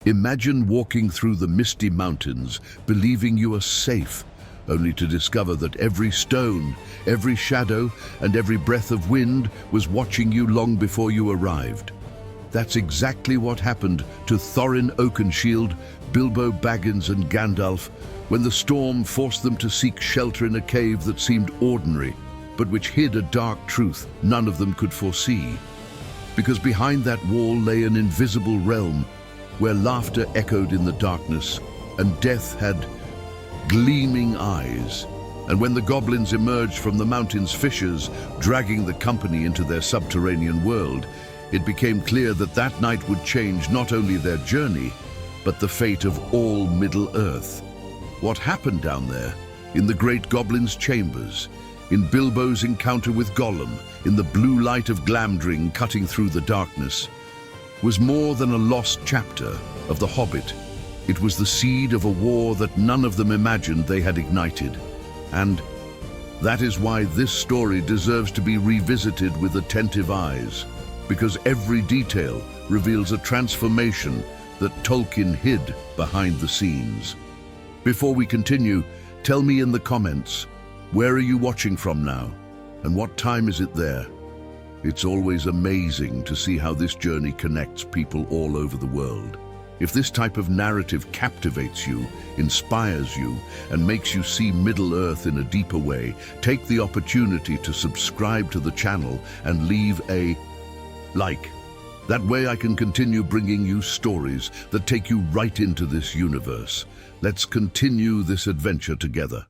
Imagine walking through the Misty Mountains, believing you are safe, only to discover that every stone, every shadow, and every breath of wind was watching you long before you arrived. That's exactly what happened to Thorin Oakenshield, Bilbo Baggins, and Gandalf when the storm forced them to seek shelter in a cave that seemed ordinary, but which hid a dark truth none of them could foresee. Because behind that wall lay an invisible realm where laughter echoed in the darkness and death had gleaming eyes. And when the goblins emerged from the mountain's fissures, dragging the company into their subterranean world, it became clear that that night would change not only their journey, but the fate of all Middle-earth. What happened down there, in the Great Goblin's chambers, in Bilbo's encounter with Gollum, in the blue light of Glamdring cutting through the darkness, was more than a lost chapter of The Hobbit. It was the seed of a war that none of them imagined they had ignited. And that is why this story deserves to be revisited with attentive eyes, because every detail reveals a transformation that Tolkien hid behind the scenes. Before we continue, tell me in the comments, where are you watching from now? And what time is it there? It's always amazing to see how this journey connects people all over the world. If this type of narrative captivates you, inspires you, and makes you see Middle-earth in a deeper way, take the opportunity to subscribe to the channel and leave a like. That way I can continue bringing you stories that take you right into this universe. Let's continue this adventure together.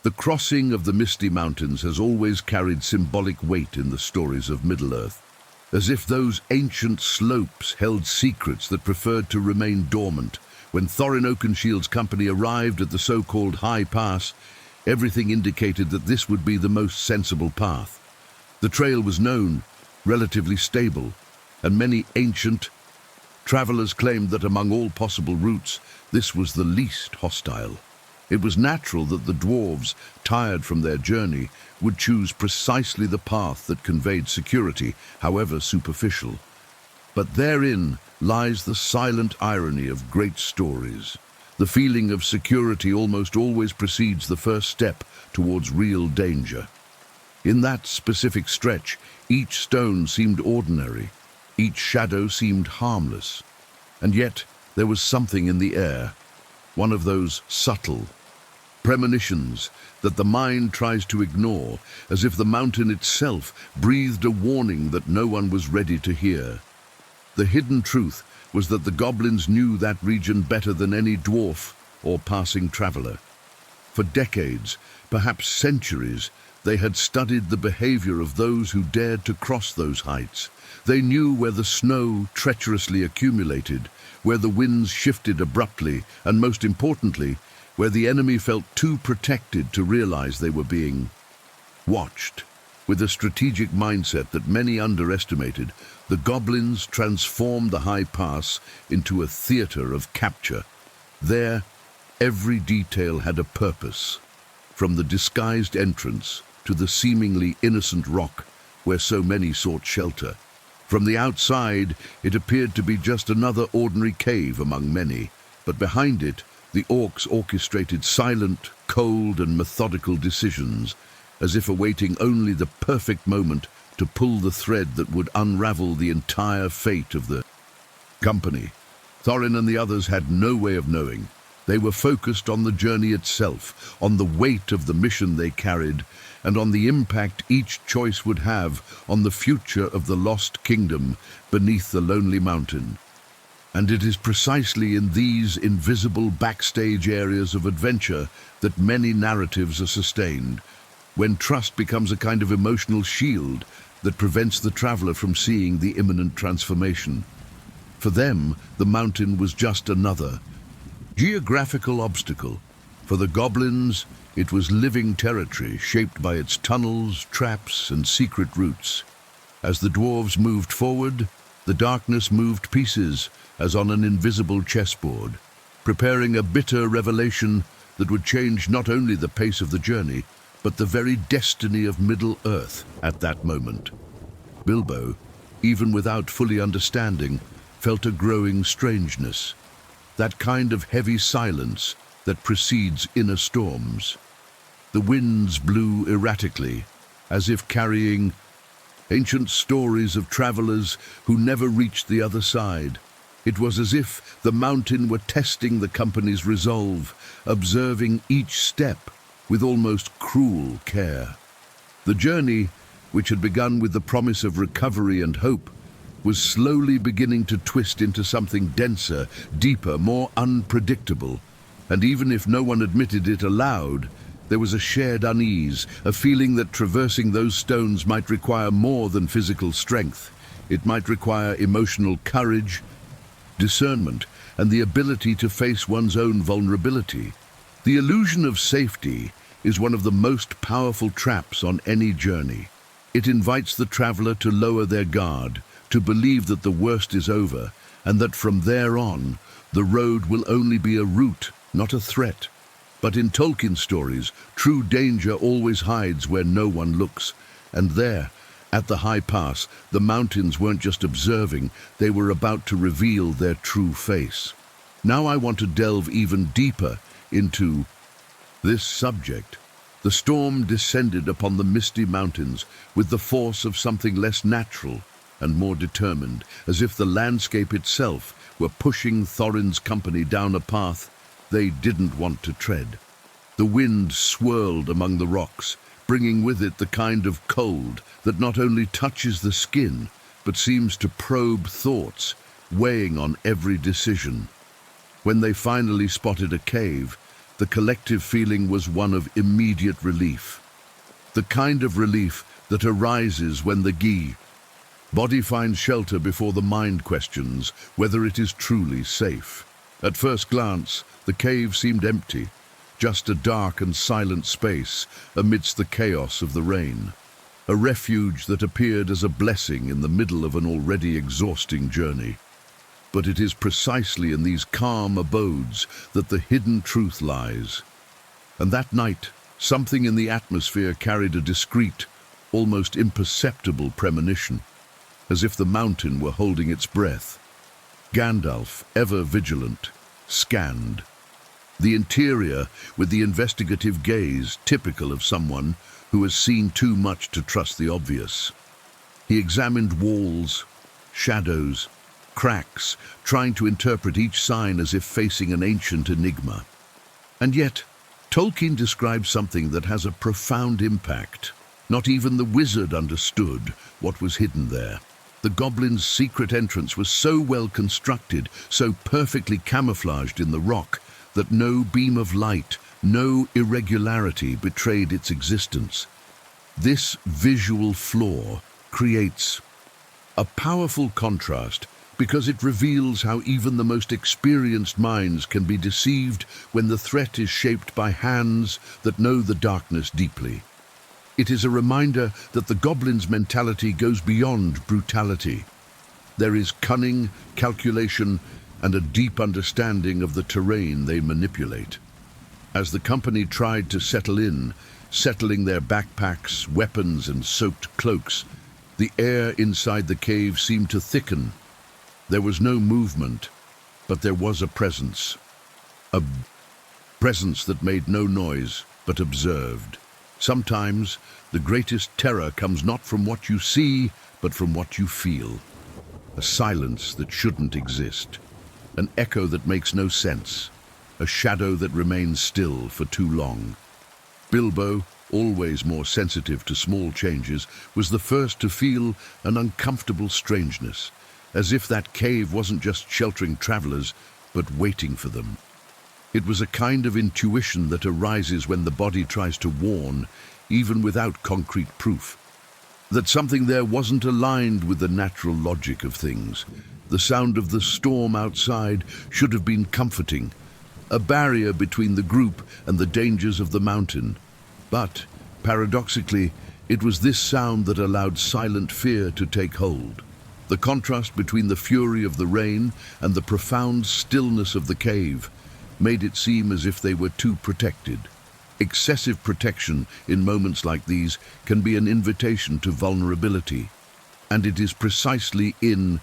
The crossing of the Misty Mountains has always carried symbolic weight in the stories of Middle-earth, as if those ancient slopes held secrets that preferred to remain dormant. When Thorin Oakenshield's company arrived at the so-called High Pass, everything indicated that this would be the most sensible path. The trail was known, relatively stable, and many ancient travelers claimed that among all possible routes, this was the least hostile. It was natural that the dwarves, tired from their journey, would choose precisely the path that conveyed security, however superficial. But therein lies the silent irony of great stories. The feeling of security almost always precedes the first step towards real danger. In that specific stretch, each stone seemed ordinary, each shadow seemed harmless, and yet there was something in the air, one of those subtle premonitions that the mind tries to ignore, as if the mountain itself breathed a warning that no one was ready to hear. The hidden truth was that the goblins knew that region better than any dwarf or passing traveler. For decades, perhaps centuries, they had studied the behavior of those who dared to cross those heights. They knew where the snow treacherously accumulated, where the winds shifted abruptly, and most importantly, where the enemy felt too protected to realize they were being watched. With a strategic mindset that many underestimated, the goblins transformed the High Pass into a theater of capture. There, every detail had a purpose, from the disguised entrance to the seemingly innocent rock where so many sought shelter. From the outside, it appeared to be just another ordinary cave among many, but behind it, the orcs orchestrated silent, cold, and methodical decisions, as if awaiting only the perfect moment to pull the thread that would unravel the entire fate of the company. Thorin and the others had no way of knowing. They were focused on the journey itself, on the weight of the mission they carried, and on the impact each choice would have on the future of the lost kingdom beneath the lonely mountain. And it is precisely in these invisible backstage areas of adventure that many narratives are sustained, when trust becomes a kind of emotional shield that prevents the traveler from seeing the imminent transformation. For them, the mountain was just another geographical obstacle. For the goblins, it was living territory shaped by its tunnels, traps, and secret routes. As the dwarves moved forward, the darkness moved pieces as on an invisible chessboard, preparing a bitter revelation that would change not only the pace of the journey, but the very destiny of Middle-earth at that moment. Bilbo, even without fully understanding, felt a growing strangeness. that kind of heavy silence that precedes inner storms. The winds blew erratically, as if carrying ancient stories of travelers who never reached the other side. It was as if the mountain were testing the company's resolve, observing each step with almost cruel care. The journey, which had begun with the promise of recovery and hope, was slowly beginning to twist into something denser, deeper, more unpredictable. And even if no one admitted it aloud, there was a shared unease, a feeling that traversing those stones might require more than physical strength. It might require emotional courage, discernment, and the ability to face one's own vulnerability. The illusion of safety is one of the most powerful traps on any journey. It invites the traveler to lower their guard, to believe that the worst is over, and that from there on, the road will only be a route, not a threat. But in Tolkien stories, true danger always hides where no one looks. And there, at the high pass, the mountains weren't just observing, they were about to reveal their true face. Now I want to delve even deeper into this subject. The storm descended upon the Misty Mountains with the force of something less natural and more determined, as if the landscape itself were pushing Thorin's company down a path they didn't want to tread. The wind swirled among the rocks, bringing with it the kind of cold that not only touches the skin, but seems to probe thoughts, weighing on every decision. When they finally spotted a cave, the collective feeling was one of immediate relief. The kind of relief that arises when the body finds shelter before the mind questions whether it is truly safe. At first glance, the cave seemed empty, just a dark and silent space amidst the chaos of the rain. A refuge that appeared as a blessing in the middle of an already exhausting journey. But it is precisely in these calm abodes that the hidden truth lies. And that night, something in the atmosphere carried a discreet, almost imperceptible premonition, as if the mountain were holding its breath. Gandalf, ever vigilant, scanned the interior with the investigative gaze typical of someone who has seen too much to trust the obvious. He examined walls, shadows, cracks, trying to interpret each sign as if facing an ancient enigma. And yet, Tolkien describes something that has a profound impact. Not even the wizard understood what was hidden there. The goblin's secret entrance was so well constructed, so perfectly camouflaged in the rock, that no beam of light, no irregularity betrayed its existence. This visual flaw creates a powerful contrast because it reveals how even the most experienced minds can be deceived when the threat is shaped by hands that know the darkness deeply. It is a reminder that the goblin's mentality goes beyond brutality. There is cunning, calculation, and a deep understanding of the terrain they manipulate. As the company tried to settle in, settling their backpacks, weapons, and soaked cloaks, the air inside the cave seemed to thicken. There was no movement, but there was a presence that made no noise, but observed. Sometimes, the greatest terror comes not from what you see, but from what you feel. A silence that shouldn't exist. An echo that makes no sense. A shadow that remains still for too long. Bilbo, always more sensitive to small changes, was the first to feel an uncomfortable strangeness, as if that cave wasn't just sheltering travelers, but waiting for them. It was a kind of intuition that arises when the body tries to warn, even without concrete proof. That something there wasn't aligned with the natural logic of things. The sound of the storm outside should have been comforting, a barrier between the group and the dangers of the mountain. But, paradoxically, it was this sound that allowed silent fear to take hold. The contrast between the fury of the rain and the profound stillness of the cave made it seem as if they were too protected. Excessive protection in moments like these can be an invitation to vulnerability, and it is precisely in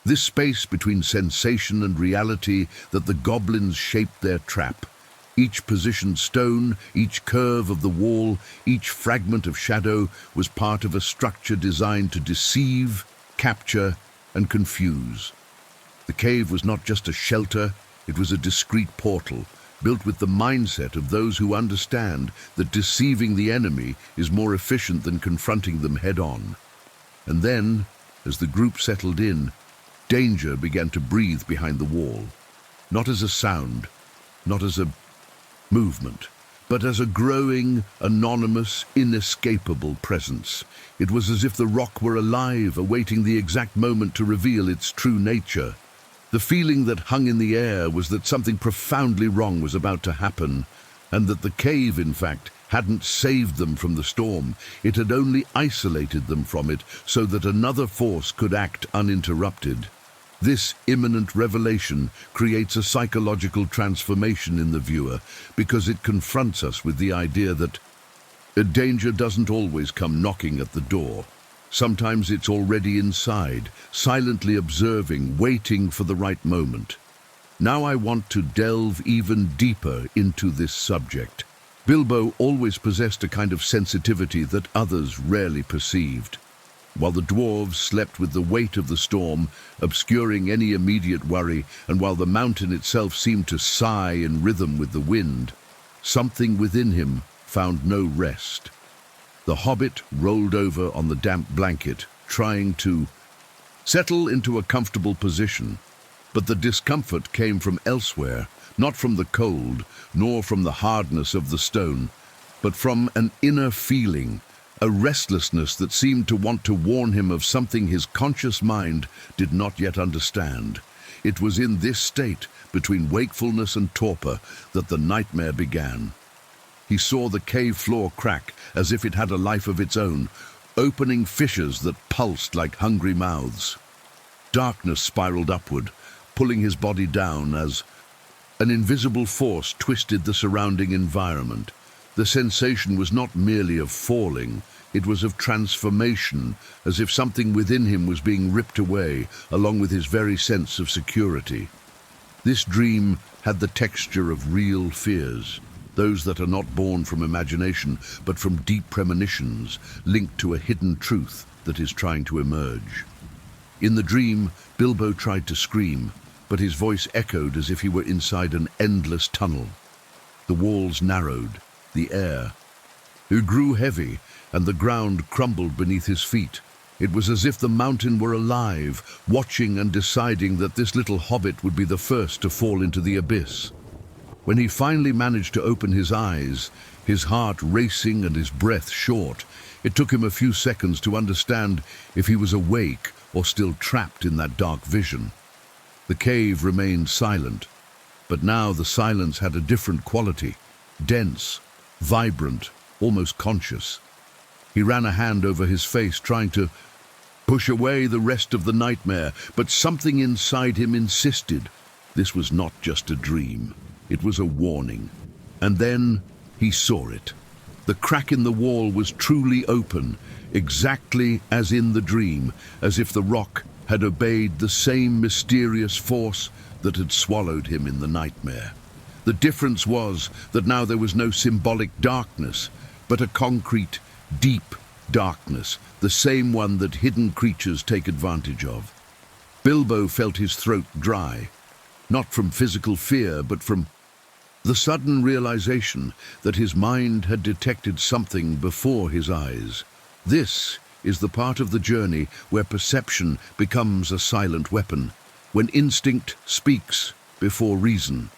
This space between sensation and reality that the goblins shaped their trap. Each positioned stone, each curve of the wall, each fragment of shadow was part of a structure designed to deceive, capture, and confuse. The cave was not just a shelter, it was a discreet portal, built with the mindset of those who understand that deceiving the enemy is more efficient than confronting them head-on. And then, as the group settled in, danger began to breathe behind the wall. Not as a sound, not as a movement, but as a growing, anonymous, inescapable presence. It was as if the rock were alive, awaiting the exact moment to reveal its true nature. The feeling that hung in the air was that something profoundly wrong was about to happen, and that the cave, in fact, hadn't saved them from the storm. It had only isolated them from it so that another force could act uninterrupted. This imminent revelation creates a psychological transformation in the viewer because it confronts us with the idea that danger doesn't always come knocking at the door. Sometimes it's already inside, silently observing, waiting for the right moment. Now I want to delve even deeper into this subject. Bilbo always possessed a kind of sensitivity that others rarely perceived. While the dwarves slept with the weight of the storm, obscuring any immediate worry, and while the mountain itself seemed to sigh in rhythm with the wind, something within him found no rest. The hobbit rolled over on the damp blanket, trying to settle into a comfortable position. But the discomfort came from elsewhere, not from the cold, nor from the hardness of the stone, but from an inner feeling, a restlessness that seemed to want to warn him of something his conscious mind did not yet understand. It was in this state, between wakefulness and torpor, that the nightmare began. He saw the cave floor crack as if it had a life of its own, opening fissures that pulsed like hungry mouths. Darkness spiraled upward, pulling his body down as an invisible force twisted the surrounding environment. The sensation was not merely of falling, it was of transformation, as if something within him was being ripped away, along with his very sense of security. This dream had the texture of real fears, those that are not born from imagination, but from deep premonitions, linked to a hidden truth that is trying to emerge. In the dream, Bilbo tried to scream, but his voice echoed as if he were inside an endless tunnel. The walls narrowed, the air grew heavy, and the ground crumbled beneath his feet. It was as if the mountain were alive, watching and deciding that this little hobbit would be the first to fall into the abyss. When he finally managed to open his eyes, his heart racing and his breath short, it took him a few seconds to understand if he was awake or still trapped in that dark vision. The cave remained silent, but now the silence had a different quality, dense, vibrant, almost conscious. He ran a hand over his face, trying to push away the rest of the nightmare, but something inside him insisted. This was not just a dream. It was a warning. And then he saw it. The crack in the wall was truly open, exactly as in the dream, as if the rock had obeyed the same mysterious force that had swallowed him in the nightmare. The difference was that now there was no symbolic darkness, but a concrete, deep darkness, the same one that hidden creatures take advantage of. Bilbo felt his throat dry, not from physical fear, but from the sudden realization that his mind had detected something before his eyes. This is the part of the journey where perception becomes a silent weapon, when instinct speaks before reason.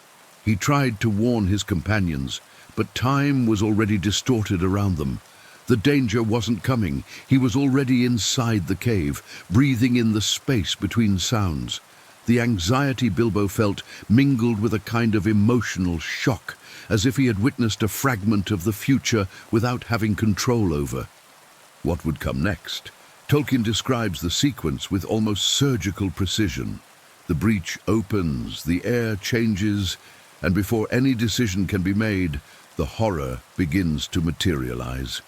He tried to warn his companions, but time was already distorted around them. The danger wasn't coming. He was already inside the cave, breathing in the space between sounds. The anxiety Bilbo felt mingled with a kind of emotional shock, as if he had witnessed a fragment of the future without having control over. What would come next? Tolkien describes the sequence with almost surgical precision. The breach opens, the air changes, and before any decision can be made, the horror begins to materialize.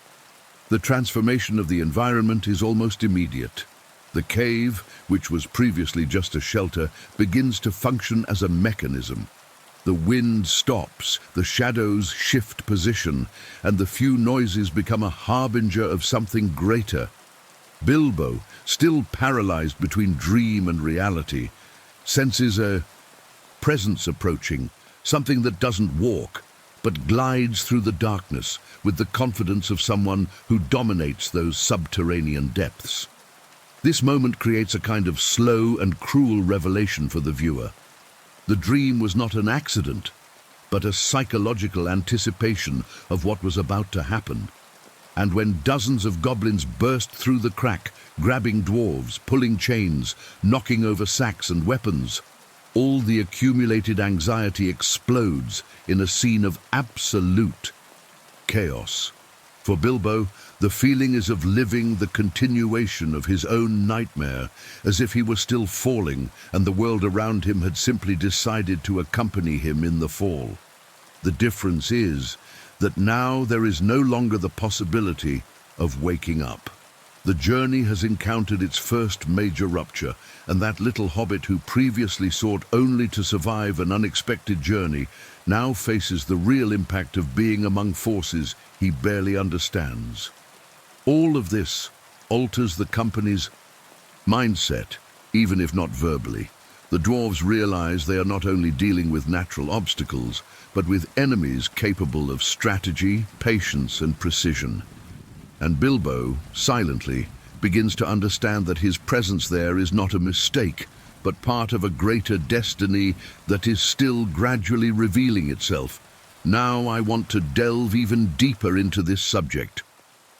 The transformation of the environment is almost immediate. The cave, which was previously just a shelter, begins to function as a mechanism. The wind stops, the shadows shift position, and the few noises become a harbinger of something greater. Bilbo, still paralyzed between dream and reality, senses a presence approaching, something that doesn't walk, but glides through the darkness with the confidence of someone who dominates those subterranean depths. This moment creates a kind of slow and cruel revelation for the viewer. The dream was not an accident, but a psychological anticipation of what was about to happen. And when dozens of goblins burst through the crack, grabbing dwarves, pulling chains, knocking over sacks and weapons, all the accumulated anxiety explodes in a scene of absolute chaos. For Bilbo, the feeling is of living the continuation of his own nightmare, as if he were still falling and the world around him had simply decided to accompany him in the fall. The difference is that now there is no longer the possibility of waking up. The journey has encountered its first major rupture, and that little hobbit who previously sought only to survive an unexpected journey now faces the real impact of being among forces he barely understands. All of this alters the company's mindset, even if not verbally. The dwarves realize they are not only dealing with natural obstacles, but with enemies capable of strategy, patience, and precision. And Bilbo, silently, begins to understand that his presence there is not a mistake, but part of a greater destiny that is still gradually revealing itself. Now I want to delve even deeper into this subject.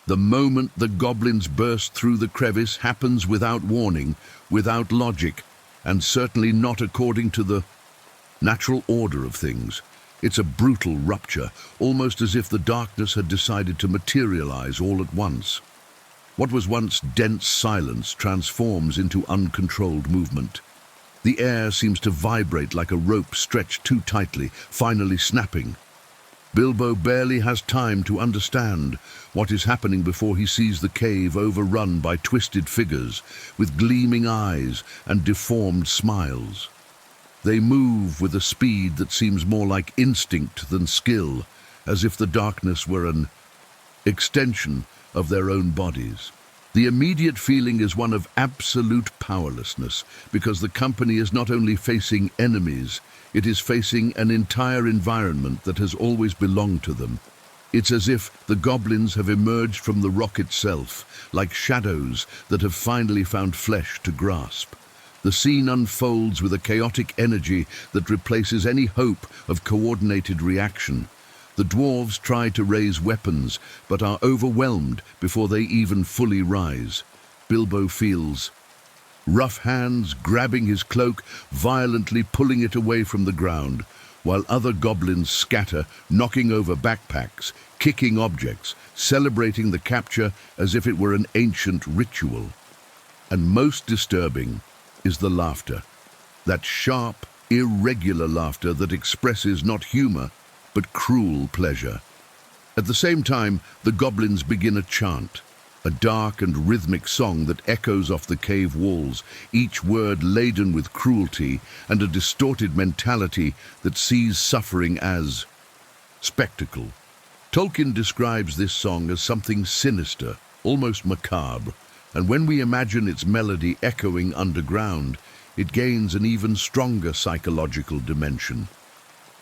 The moment the goblins burst through the crevice happens without warning, without logic, and certainly not according to the natural order of things. It's a brutal rupture, almost as if the darkness had decided to materialize all at once. What was once dense silence transforms into uncontrolled movement. The air seems to vibrate like a rope stretched too tightly, finally snapping. Bilbo barely has time to understand what is happening before he sees the cave overrun by twisted figures with gleaming eyes and deformed smiles. They move with a speed that seems more like instinct than skill, as if the darkness were an extension of their own bodies. The immediate feeling is one of absolute powerlessness, because the company is not only facing enemies, it is facing an entire environment that has always belonged to them. It's as if the goblins have emerged from the rock itself, like shadows that have finally found flesh to grasp. The scene unfolds with a chaotic energy that replaces any hope of coordinated reaction. The dwarves try to raise weapons, but are overwhelmed before they even fully rise. Bilbo feels rough hands grabbing his cloak, violently pulling it away from the ground, while other goblins scatter, knocking over backpacks, kicking objects, celebrating the capture as if it were an ancient ritual. And most disturbing is the laughter. That sharp, irregular laughter that expresses not humor, but cruel pleasure. At the same time, the goblins begin a chant, a dark and rhythmic song that echoes off the cave walls, each word laden with cruelty and a distorted mentality that sees suffering as spectacle. Tolkien describes this song as something sinister, almost macabre, and when we imagine its melody echoing underground, it gains an even stronger psychological dimension.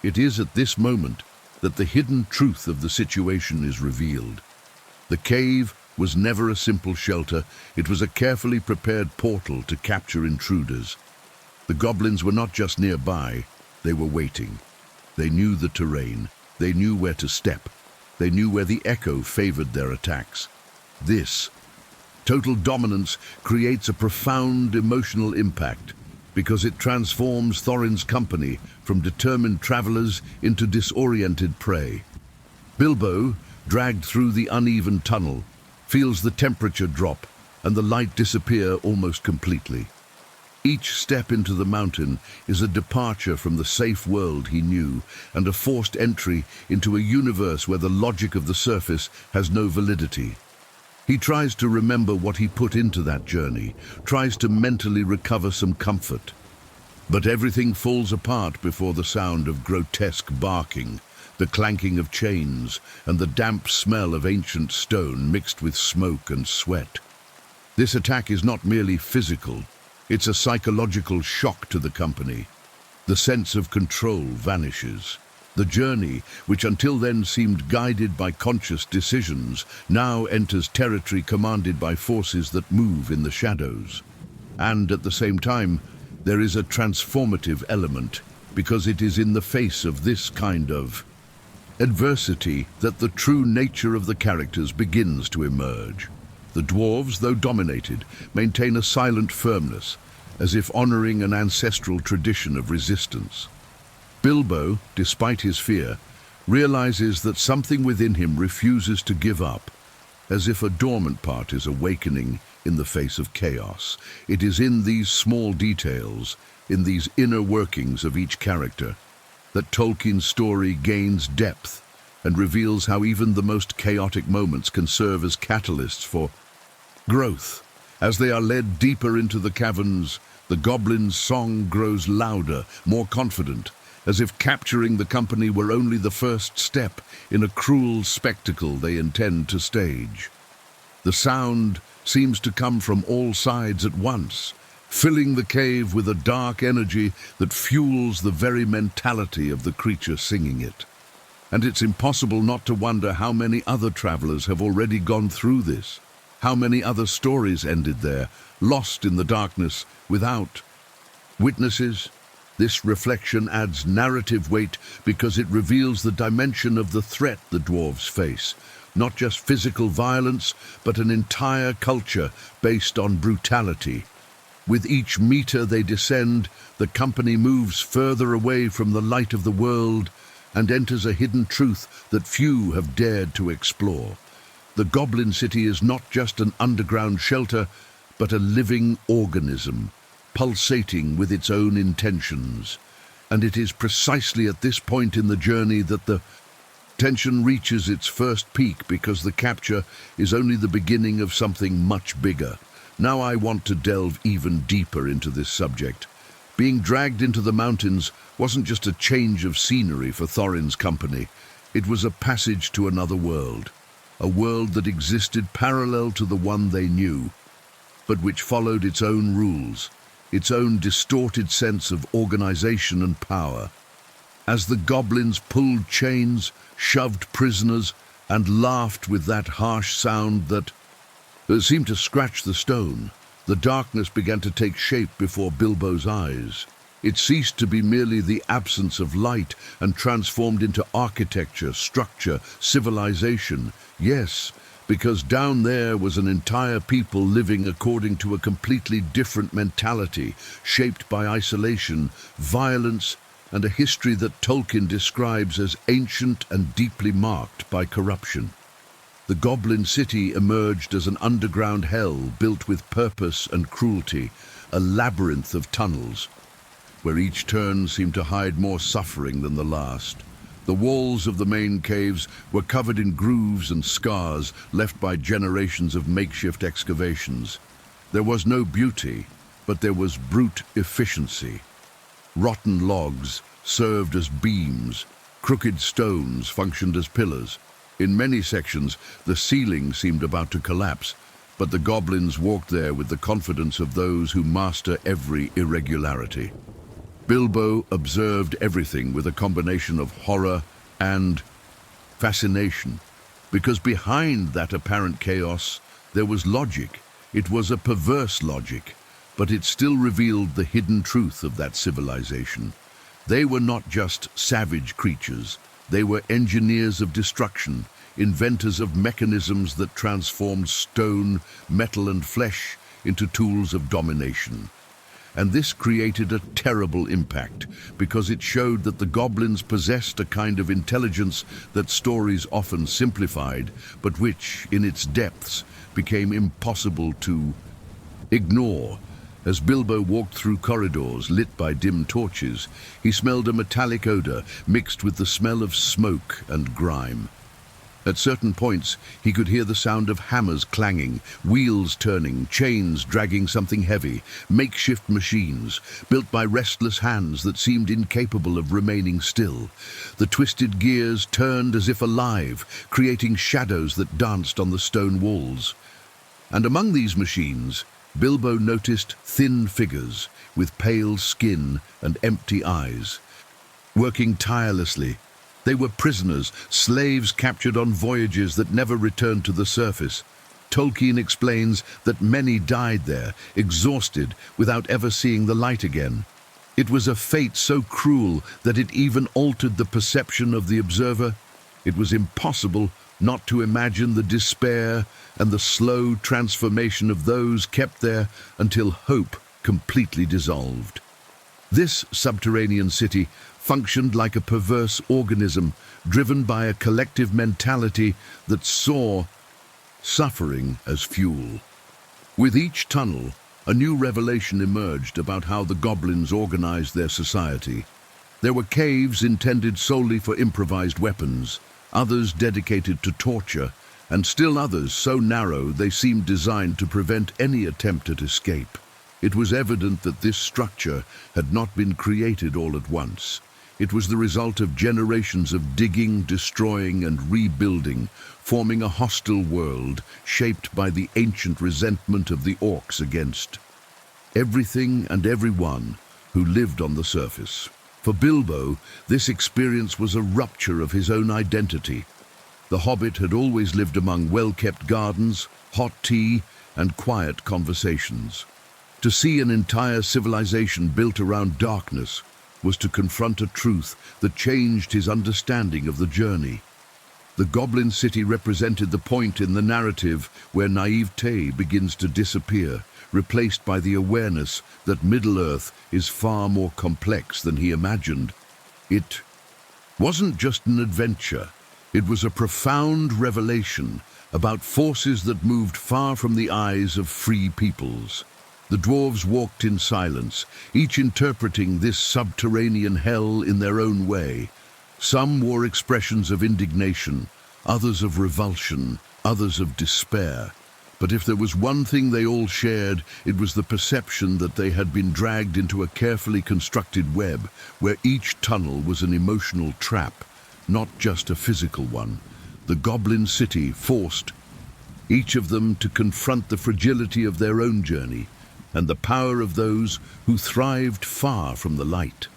It is at this moment that the hidden truth of the situation is revealed. The cave was never a simple shelter, it was a carefully prepared portal to capture intruders. The goblins were not just nearby, they were waiting. They knew the terrain, they knew where to step, they knew where the echo favored their attacks. This total dominance creates a profound emotional impact, because it transforms Thorin's company from determined travelers into disoriented prey. Bilbo, dragged through the uneven tunnel, feels the temperature drop and the light disappear almost completely. Each step into the mountain is a departure from the safe world he knew and a forced entry into a universe where the logic of the surface has no validity. He tries to remember what he put into that journey, tries to mentally recover some comfort. But everything falls apart before the sound of grotesque barking, the clanking of chains, and the damp smell of ancient stone mixed with smoke and sweat. This attack is not merely physical, it's a psychological shock to the company. The sense of control vanishes. The journey, which until then seemed guided by conscious decisions, now enters territory commanded by forces that move in the shadows. And at the same time, there is a transformative element, because it is in the face of this kind of adversity that the true nature of the characters begins to emerge. The dwarves, though dominated, maintain a silent firmness, as if honoring an ancestral tradition of resistance. Bilbo, despite his fear, realizes that something within him refuses to give up, as if a dormant part is awakening in the face of chaos. It is in these small details, in these inner workings of each character, that Tolkien's story gains depth and reveals how even the most chaotic moments can serve as catalysts for growth. As they are led deeper into the caverns, the goblin's song grows louder, more confident, as if capturing the company were only the first step in a cruel spectacle they intend to stage. The sound seems to come from all sides at once, filling the cave with a dark energy that fuels the very mentality of the creature singing it. And it's impossible not to wonder how many other travelers have already gone through this, how many other stories ended there, lost in the darkness, without witnesses. This reflection adds narrative weight because it reveals the dimension of the threat the dwarves face. Not just physical violence, but an entire culture based on brutality. With each meter they descend, the company moves further away from the light of the world and enters a hidden truth that few have dared to explore. The Goblin City is not just an underground shelter, but a living organism, pulsating with its own intentions. And it is precisely at this point in the journey that the tension reaches its first peak, because the capture is only the beginning of something much bigger. Now I want to delve even deeper into this subject. Being dragged into the mountains wasn't just a change of scenery for Thorin's company. It was a passage to another world, a world that existed parallel to the one they knew, but which followed its own rules, its own distorted sense of organization and power. As the goblins pulled chains, shoved prisoners, and laughed with that harsh sound that seemed to scratch the stone, the darkness began to take shape before Bilbo's eyes. It ceased to be merely the absence of light and transformed into architecture, structure, civilization. Yes, because down there was an entire people living according to a completely different mentality, shaped by isolation, violence, and a history that Tolkien describes as ancient and deeply marked by corruption. The Goblin City emerged as an underground hell built with purpose and cruelty, a labyrinth of tunnels, where each turn seemed to hide more suffering than the last. The walls of the main caves were covered in grooves and scars left by generations of makeshift excavations. There was no beauty, but there was brute efficiency. Rotten logs served as beams, crooked stones functioned as pillars. In many sections, the ceiling seemed about to collapse, but the goblins walked there with the confidence of those who master every irregularity. Bilbo observed everything with a combination of horror and fascination, because behind that apparent chaos there was logic. It was a perverse logic, but it still revealed the hidden truth of that civilization. They were not just savage creatures, they were engineers of destruction, inventors of mechanisms that transformed stone, metal, and flesh into tools of domination. And this created a terrible impact, because it showed that the goblins possessed a kind of intelligence that stories often simplified, but which, in its depths, became impossible to ignore. As Bilbo walked through corridors lit by dim torches, he smelled a metallic odor mixed with the smell of smoke and grime. At certain points, he could hear the sound of hammers clanging, wheels turning, chains dragging something heavy, makeshift machines, built by restless hands that seemed incapable of remaining still. The twisted gears turned as if alive, creating shadows that danced on the stone walls. And among these machines, Bilbo noticed thin figures with pale skin and empty eyes. Working tirelessly, they were prisoners, slaves captured on voyages that never returned to the surface. Tolkien explains that many died there, exhausted, without ever seeing the light again. It was a fate so cruel that it even altered the perception of the observer. It was impossible not to imagine the despair and the slow transformation of those kept there until hope completely dissolved. This subterranean city functioned like a perverse organism, driven by a collective mentality that saw suffering as fuel. With each tunnel, a new revelation emerged about how the goblins organized their society. There were caves intended solely for improvised weapons, others dedicated to torture, and still others so narrow they seemed designed to prevent any attempt at escape. It was evident that this structure had not been created all at once. It was the result of generations of digging, destroying, and rebuilding, forming a hostile world shaped by the ancient resentment of the orcs against everything and everyone who lived on the surface. For Bilbo, this experience was a rupture of his own identity. The Hobbit had always lived among well-kept gardens, hot tea, and quiet conversations. To see an entire civilization built around darkness was to confront a truth that changed his understanding of the journey. The Goblin City represented the point in the narrative where naivete begins to disappear, replaced by the awareness that Middle-earth is far more complex than he imagined. It wasn't just an adventure, it was a profound revelation about forces that moved far from the eyes of free peoples. The dwarves walked in silence, each interpreting this subterranean hell in their own way. Some wore expressions of indignation, others of revulsion, others of despair. But if there was one thing they all shared, it was the perception that they had been dragged into a carefully constructed web, where each tunnel was an emotional trap, not just a physical one. The Goblin City forced each of them to confront the fragility of their own journey, and the power of those who thrived far from the light.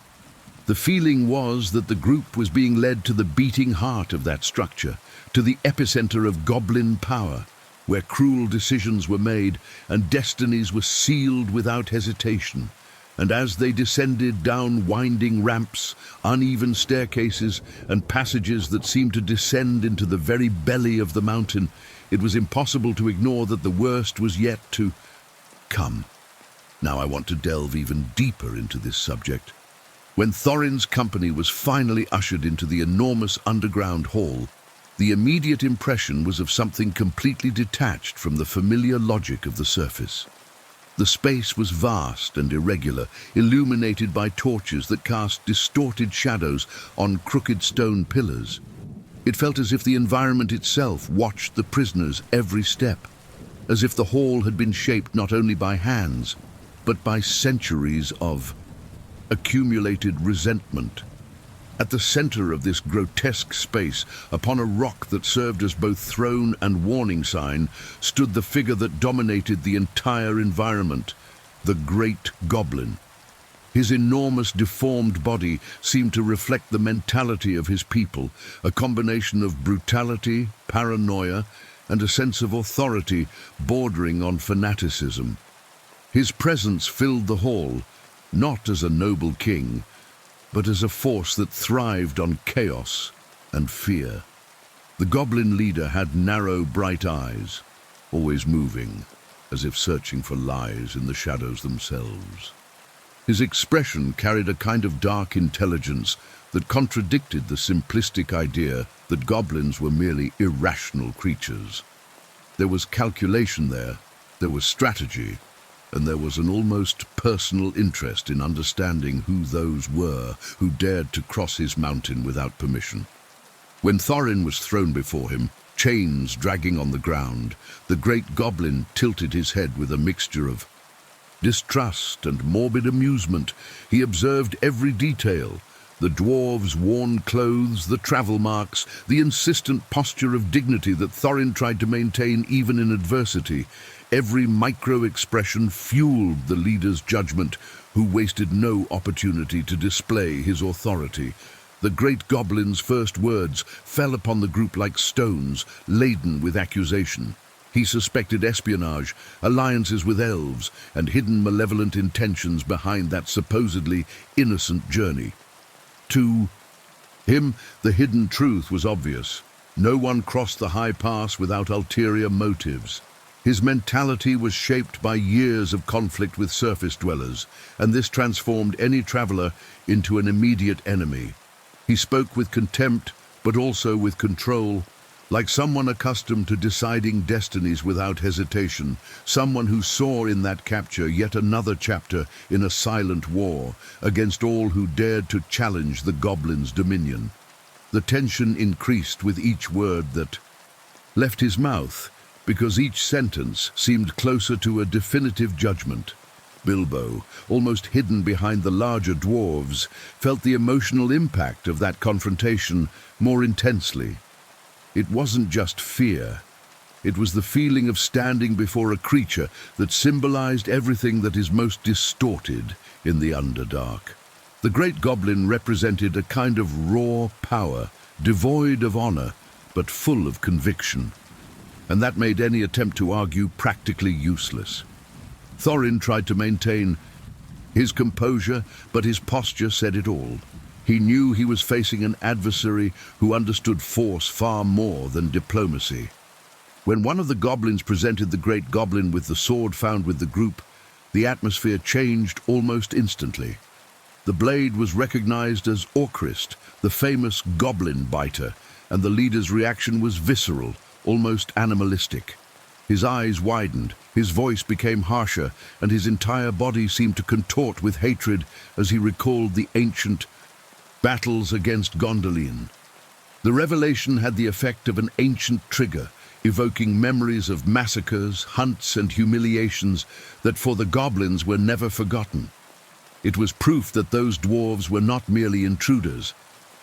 The feeling was that the group was being led to the beating heart of that structure, to the epicenter of goblin power, where cruel decisions were made and destinies were sealed without hesitation. And as they descended down winding ramps, uneven staircases, and passages that seemed to descend into the very belly of the mountain, it was impossible to ignore that the worst was yet to come. Now I want to delve even deeper into this subject. When Thorin's company was finally ushered into the enormous underground hall, the immediate impression was of something completely detached from the familiar logic of the surface. The space was vast and irregular, illuminated by torches that cast distorted shadows on crooked stone pillars. It felt as if the environment itself watched the prisoners every step, as if the hall had been shaped not only by hands, but by centuries of accumulated resentment. At the center of this grotesque space, upon a rock that served as both throne and warning sign, stood the figure that dominated the entire environment, the Great Goblin. His enormous, deformed body seemed to reflect the mentality of his people, a combination of brutality, paranoia, and a sense of authority bordering on fanaticism. His presence filled the hall, not as a noble king, but as a force that thrived on chaos and fear. The goblin leader had narrow, bright eyes, always moving, as if searching for lies in the shadows themselves. His expression carried a kind of dark intelligence that contradicted the simplistic idea that goblins were merely irrational creatures. There was calculation there was strategy, and there was an almost personal interest in understanding who those were who dared to cross his mountain without permission. When Thorin was thrown before him, chains dragging on the ground, the great goblin tilted his head with a mixture of distrust and morbid amusement. He observed every detail: the dwarves' worn clothes, the travel marks, the insistent posture of dignity that Thorin tried to maintain even in adversity. Every micro-expression fueled the leader's judgment, who wasted no opportunity to display his authority. The great goblin's first words fell upon the group like stones, laden with accusation. He suspected espionage, alliances with elves, and hidden malevolent intentions behind that supposedly innocent journey. To him, the hidden truth was obvious. No one crossed the high pass without ulterior motives. His mentality was shaped by years of conflict with surface dwellers, and this transformed any traveler into an immediate enemy. He spoke with contempt, but also with control, like someone accustomed to deciding destinies without hesitation, someone who saw in that capture yet another chapter in a silent war against all who dared to challenge the goblin's dominion. The tension increased with each word that left his mouth, because each sentence seemed closer to a definitive judgment. Bilbo, almost hidden behind the larger dwarves, felt the emotional impact of that confrontation more intensely. It wasn't just fear. It was the feeling of standing before a creature that symbolized everything that is most distorted in the Underdark. The Great Goblin represented a kind of raw power, devoid of honor, but full of conviction. And that made any attempt to argue practically useless. Thorin tried to maintain his composure, but his posture said it all. He knew he was facing an adversary who understood force far more than diplomacy. When one of the goblins presented the Great Goblin with the sword found with the group, the atmosphere changed almost instantly. The blade was recognized as Orcrist, the famous goblin biter, and the leader's reaction was visceral, almost animalistic. His eyes widened, his voice became harsher, and his entire body seemed to contort with hatred as he recalled the ancient battles against Gondolin. The revelation had the effect of an ancient trigger, evoking memories of massacres, hunts, and humiliations that for the goblins were never forgotten. It was proof that those dwarves were not merely intruders.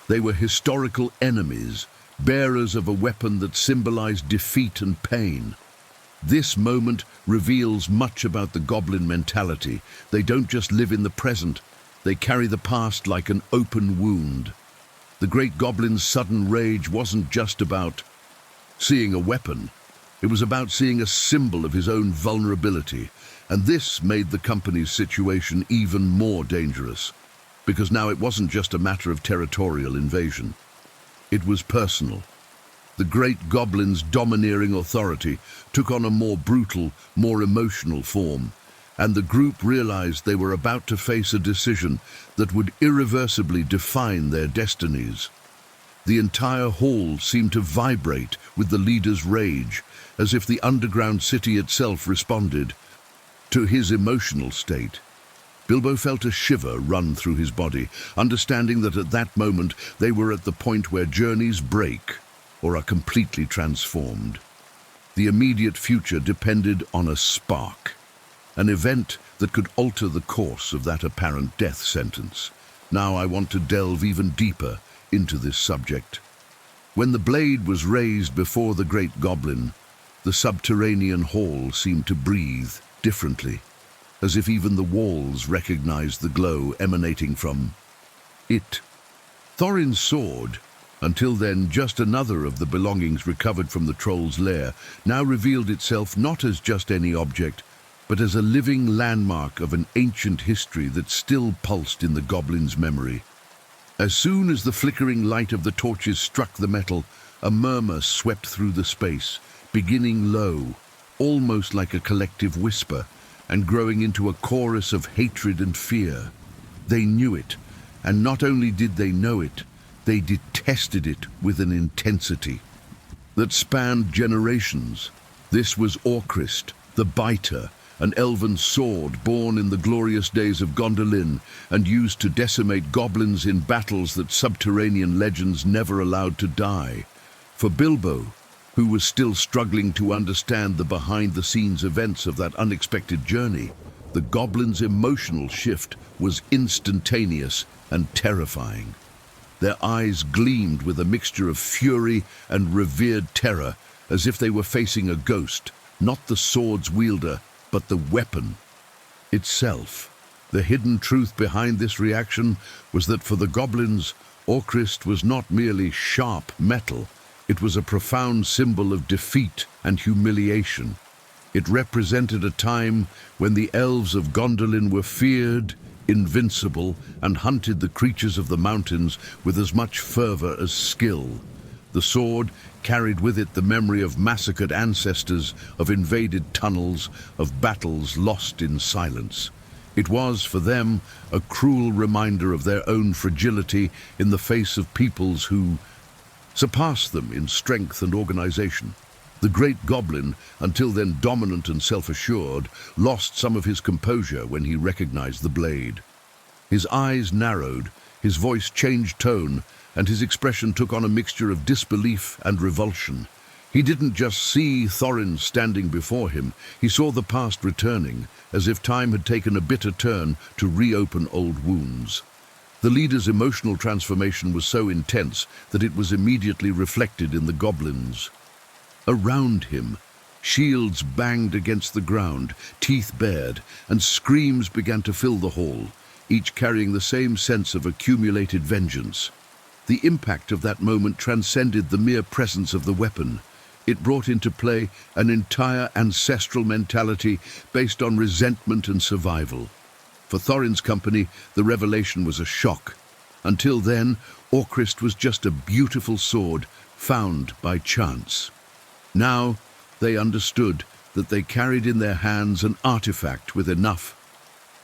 They were historical enemies, bearers of a weapon that symbolized defeat and pain. This moment reveals much about the goblin mentality. They don't just live in the present, they carry the past like an open wound. The Great Goblin's sudden rage wasn't just about seeing a weapon. It was about seeing a symbol of his own vulnerability, and this made the company's situation even more dangerous, because now it wasn't just a matter of territorial invasion. It was personal. The Great Goblin's domineering authority took on a more brutal, more emotional form, and the group realized they were about to face a decision that would irreversibly define their destinies. The entire hall seemed to vibrate with the leader's rage, as if the underground city itself responded to his emotional state. Bilbo felt a shiver run through his body, understanding that at that moment they were at the point where journeys break or are completely transformed. The immediate future depended on a spark, an event that could alter the course of that apparent death sentence. Now I want to delve even deeper into this subject. When the blade was raised before the Great Goblin, the subterranean hall seemed to breathe differently, as if even the walls recognized the glow emanating from it. Thorin's sword, until then just another of the belongings recovered from the troll's lair, now revealed itself not as just any object, but as a living landmark of an ancient history that still pulsed in the goblin's memory. As soon as the flickering light of the torches struck the metal, a murmur swept through the space, beginning low, almost like a collective whisper, and growing into a chorus of hatred and fear. They knew it, and not only did they know it, they detested it with an intensity that spanned generations. This was Orcrist, the biter, an elven sword born in the glorious days of Gondolin and used to decimate goblins in battles that subterranean legends never allowed to die. For Bilbo, who was still struggling to understand the behind-the-scenes events of that unexpected journey, the goblins' emotional shift was instantaneous and terrifying. Their eyes gleamed with a mixture of fury and revered terror, as if they were facing a ghost, not the sword's wielder, but the weapon itself. The hidden truth behind this reaction was that for the goblins, Orcrist was not merely sharp metal. It was a profound symbol of defeat and humiliation. It represented a time when the elves of Gondolin were feared, invincible, and hunted the creatures of the mountains with as much fervor as skill. The sword carried with it the memory of massacred ancestors, of invaded tunnels, of battles lost in silence. It was, for them, a cruel reminder of their own fragility in the face of peoples who surpassed them in strength and organization. The Great Goblin, until then dominant and self-assured, lost some of his composure when he recognized the blade. His eyes narrowed, his voice changed tone, and his expression took on a mixture of disbelief and revulsion. He didn't just see Thorin standing before him, he saw the past returning, as if time had taken a bitter turn to reopen old wounds. The leader's emotional transformation was so intense that it was immediately reflected in the goblins. Around him, shields banged against the ground, teeth bared, and screams began to fill the hall, each carrying the same sense of accumulated vengeance. The impact of that moment transcended the mere presence of the weapon. It brought into play an entire ancestral mentality based on resentment and survival. For Thorin's company, the revelation was a shock. Until then, Orcrist was just a beautiful sword found by chance. Now, they understood that they carried in their hands an artifact with enough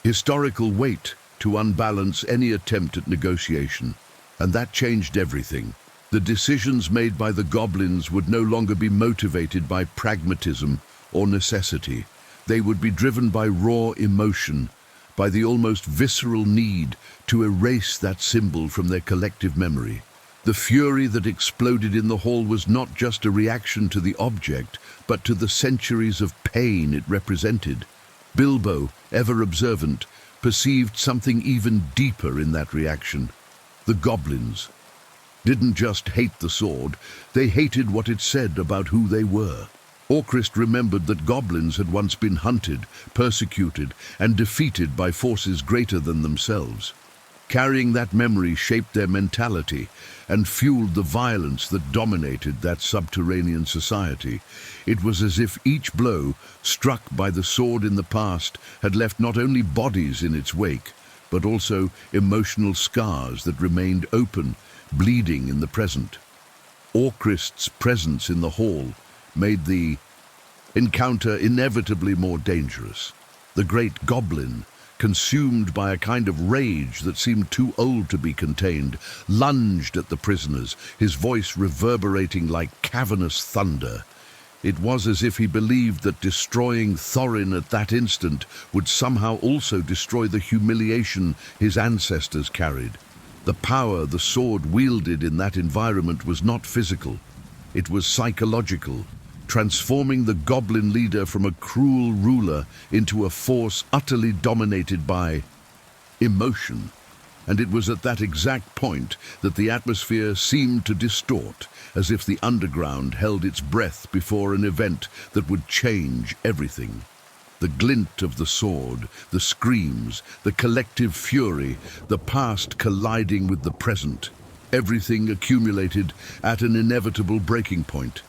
historical weight to unbalance any attempt at negotiation. And that changed everything. The decisions made by the goblins would no longer be motivated by pragmatism or necessity. They would be driven by raw emotion, by the almost visceral need to erase that symbol from their collective memory. The fury that exploded in the hall was not just a reaction to the object, but to the centuries of pain it represented. Bilbo, ever observant, perceived something even deeper in that reaction. The goblins didn't just hate the sword, they hated what it said about who they were. Orcrist remembered that goblins had once been hunted, persecuted, and defeated by forces greater than themselves. Carrying that memory shaped their mentality and fueled the violence that dominated that subterranean society. It was as if each blow, struck by the sword in the past, had left not only bodies in its wake, but also emotional scars that remained open, bleeding in the present. Orcrist's presence in the hall made the encounter inevitably more dangerous. The Great Goblin, consumed by a kind of rage that seemed too old to be contained, lunged at the prisoners, his voice reverberating like cavernous thunder. It was as if he believed that destroying Thorin at that instant would somehow also destroy the humiliation his ancestors carried. The power the sword wielded in that environment was not physical. It was psychological, transforming the goblin leader from a cruel ruler into a force utterly dominated by emotion. And it was at that exact point that the atmosphere seemed to distort, as if the underground held its breath before an event that would change everything. The glint of the sword, the screams, the collective fury, the past colliding with the present. Everything accumulated at an inevitable breaking point.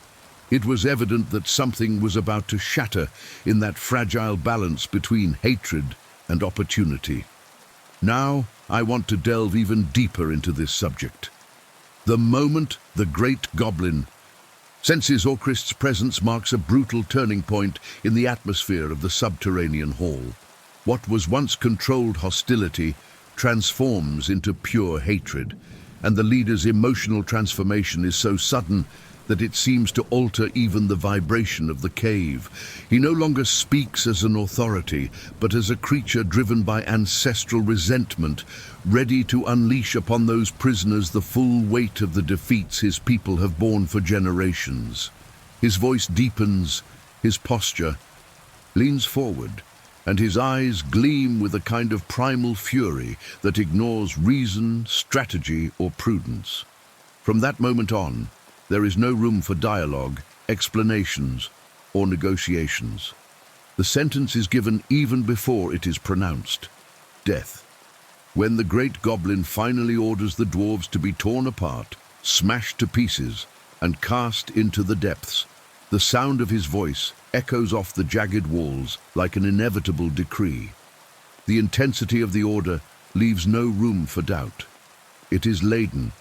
It was evident that something was about to shatter in that fragile balance between hatred and opportunity. Now, I want to delve even deeper into this subject. The moment the Great Goblin senses Orcrist's presence marks a brutal turning point in the atmosphere of the subterranean hall. What was once controlled hostility transforms into pure hatred, and the leader's emotional transformation is so sudden that it seems to alter even the vibration of the cave. He no longer speaks as an authority, but as a creature driven by ancestral resentment, ready to unleash upon those prisoners the full weight of the defeats his people have borne for generations. His voice deepens, his posture leans forward, and his eyes gleam with a kind of primal fury that ignores reason, strategy, or prudence. From that moment on, there is no room for dialogue, explanations, or negotiations. The sentence is given even before it is pronounced: death. When the Great Goblin finally orders the dwarves to be torn apart, smashed to pieces, and cast into the depths, the sound of his voice echoes off the jagged walls like an inevitable decree. The intensity of the order leaves no room for doubt. It is laden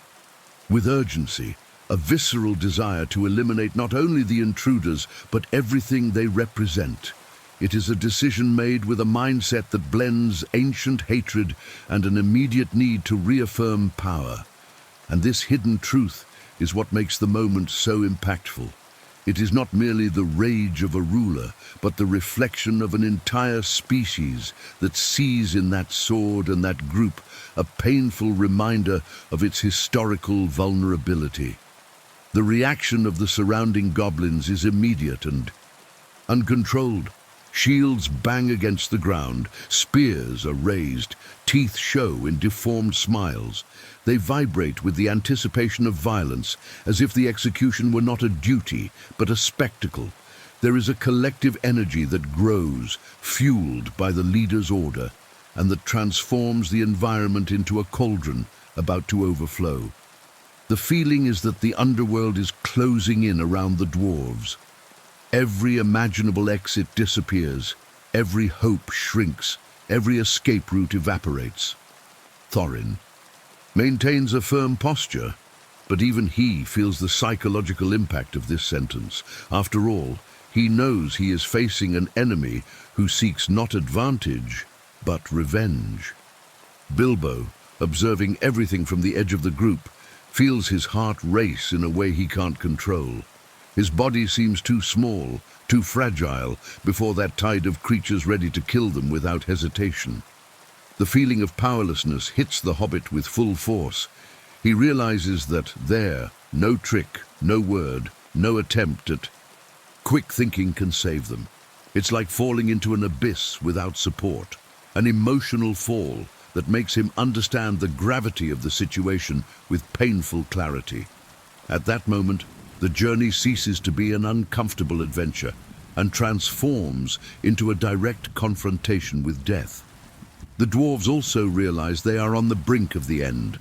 with urgency, a visceral desire to eliminate not only the intruders, but everything they represent. It is a decision made with a mindset that blends ancient hatred and an immediate need to reaffirm power. And this hidden truth is what makes the moment so impactful. It is not merely the rage of a ruler, but the reflection of an entire species that sees in that sword and that group a painful reminder of its historical vulnerability. The reaction of the surrounding goblins is immediate and uncontrolled. Shields bang against the ground, spears are raised, teeth show in deformed smiles. They vibrate with the anticipation of violence, as if the execution were not a duty, but a spectacle. There is a collective energy that grows, fueled by the leader's order, and that transforms the environment into a cauldron about to overflow. The feeling is that the underworld is closing in around the dwarves. Every imaginable exit disappears, every hope shrinks, every escape route evaporates. Thorin maintains a firm posture, but even he feels the psychological impact of this sentence. After all, he knows he is facing an enemy who seeks not advantage, but revenge. Bilbo, observing everything from the edge of the group, feels his heart race in a way he can't control. His body seems too small, too fragile, before that tide of creatures ready to kill them without hesitation. The feeling of powerlessness hits the hobbit with full force. He realizes that no trick, no word, no attempt at quick thinking can save them. It's like falling into an abyss without support, an emotional fall that makes him understand the gravity of the situation with painful clarity. At that moment, the journey ceases to be an uncomfortable adventure and transforms into a direct confrontation with death. The dwarves also realize they are on the brink of the end.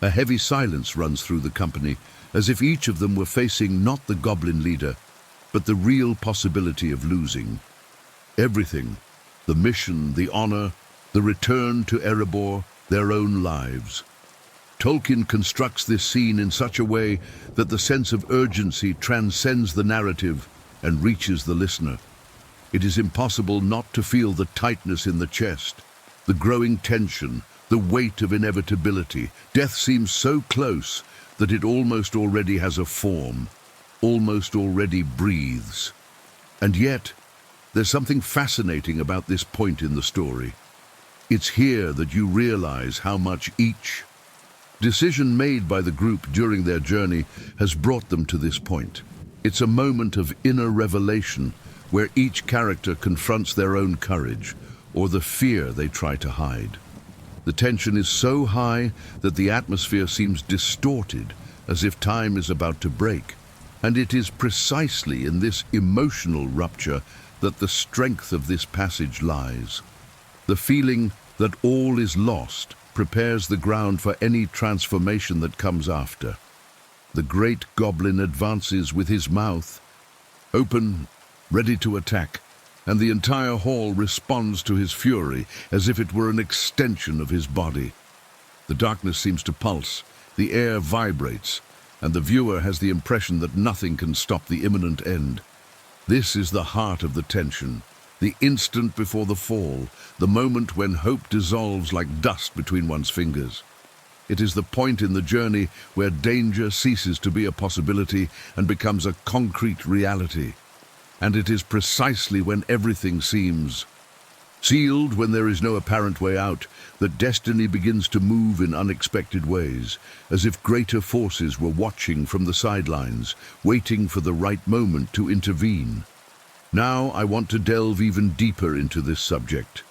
A heavy silence runs through the company, as if each of them were facing not the goblin leader, but the real possibility of losing. Everything, the mission, the honor, the return to Erebor, their own lives. Tolkien constructs this scene in such a way that the sense of urgency transcends the narrative and reaches the listener. It is impossible not to feel the tightness in the chest, the growing tension, the weight of inevitability. Death seems so close that it almost already has a form, almost already breathes. And yet, there's something fascinating about this point in the story. It's here that you realize how much each decision made by the group during their journey has brought them to this point. It's a moment of inner revelation where each character confronts their own courage or the fear they try to hide. The tension is so high that the atmosphere seems distorted, as if time is about to break. And it is precisely in this emotional rupture that the strength of this passage lies. The feeling that all is lost prepares the ground for any transformation that comes after. The Great Goblin advances with his mouth open, ready to attack, and the entire hall responds to his fury as if it were an extension of his body. The darkness seems to pulse, the air vibrates, and the viewer has the impression that nothing can stop the imminent end. This is the heart of the tension, the instant before the fall, the moment when hope dissolves like dust between one's fingers. It is the point in the journey where danger ceases to be a possibility and becomes a concrete reality. And it is precisely when everything seems sealed, when there is no apparent way out, that destiny begins to move in unexpected ways, as if greater forces were watching from the sidelines, waiting for the right moment to intervene. Now I want to delve even deeper into this subject.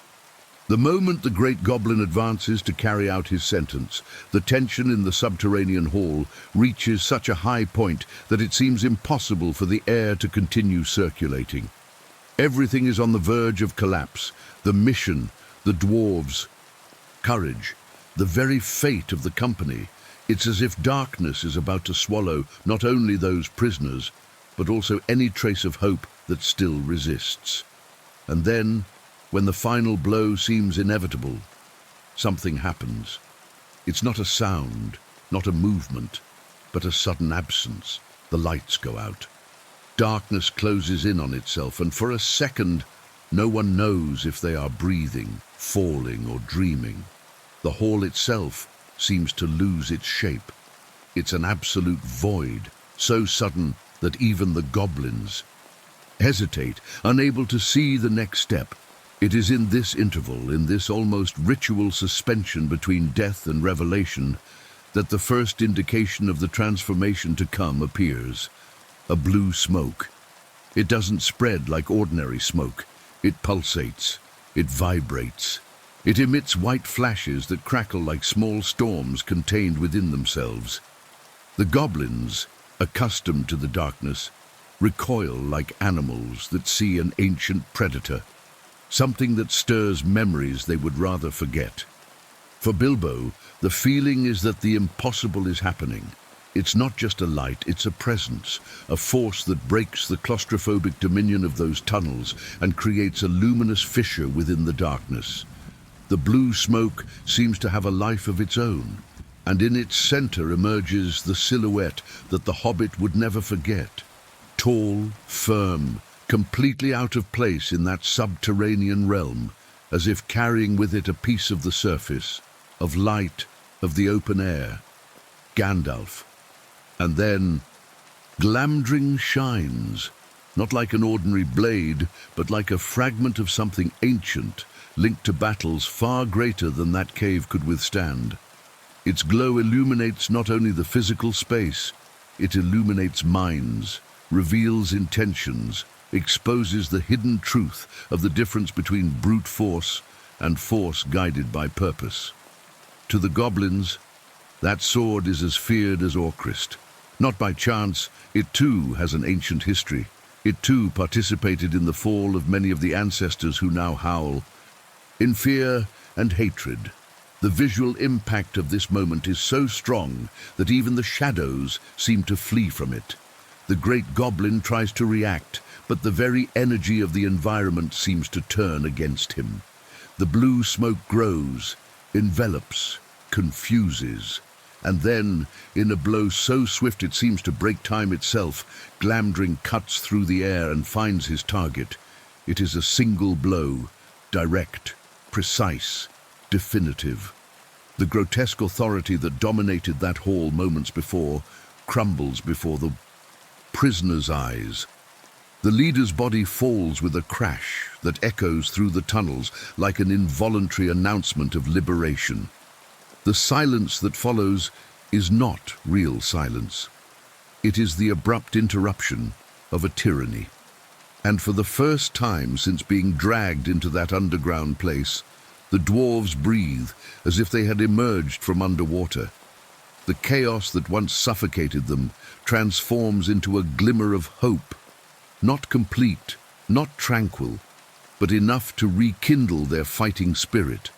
The moment the Great Goblin advances to carry out his sentence, the tension in the subterranean hall reaches such a high point that it seems impossible for the air to continue circulating. Everything is on the verge of collapse. The mission, the dwarves, courage, the very fate of the company. It's as if darkness is about to swallow not only those prisoners, but also any trace of hope that still resists. And then, when the final blow seems inevitable, something happens. It's not a sound, not a movement, but a sudden absence. The lights go out. Darkness closes in on itself, and for a second, no one knows if they are breathing, falling, or dreaming. The hall itself seems to lose its shape. It's an absolute void, so sudden that even the goblins hesitate, unable to see the next step. It is in this interval, in this almost ritual suspension between death and revelation, that the first indication of the transformation to come appears. A blue smoke. It doesn't spread like ordinary smoke. It pulsates. It vibrates. It emits white flashes that crackle like small storms contained within themselves. The goblins, accustomed to the darkness, recoil like animals that see an ancient predator, something that stirs memories they would rather forget. For Bilbo, the feeling is that the impossible is happening. It's not just a light, it's a presence, a force that breaks the claustrophobic dominion of those tunnels and creates a luminous fissure within the darkness. The blue smoke seems to have a life of its own, and in its center emerges the silhouette that the Hobbit would never forget. Tall, firm, completely out of place in that subterranean realm, as if carrying with it a piece of the surface, of light, of the open air. Gandalf. And then, Glamdring shines, not like an ordinary blade, but like a fragment of something ancient, linked to battles far greater than that cave could withstand. Its glow illuminates not only the physical space, it illuminates minds, reveals intentions, exposes the hidden truth of the difference between brute force and force guided by purpose. To the goblins, that sword is as feared as Orcrist. Not by chance, it too has an ancient history. It too participated in the fall of many of the ancestors who now howl. In fear and hatred, the visual impact of this moment is so strong that even the shadows seem to flee from it. The Great Goblin tries to react, but the very energy of the environment seems to turn against him. The blue smoke grows, envelops, confuses, and then, in a blow so swift it seems to break time itself, Glamdring cuts through the air and finds his target. It is a single blow, direct, precise, definitive. The grotesque authority that dominated that hall moments before crumbles before the prisoner's eyes. The leader's body falls with a crash that echoes through the tunnels like an involuntary announcement of liberation. The silence that follows is not real silence. It is the abrupt interruption of a tyranny. And for the first time since being dragged into that underground place, the dwarves breathe as if they had emerged from underwater. The chaos that once suffocated them transforms into a glimmer of hope, not complete, not tranquil, but enough to rekindle their fighting spirit.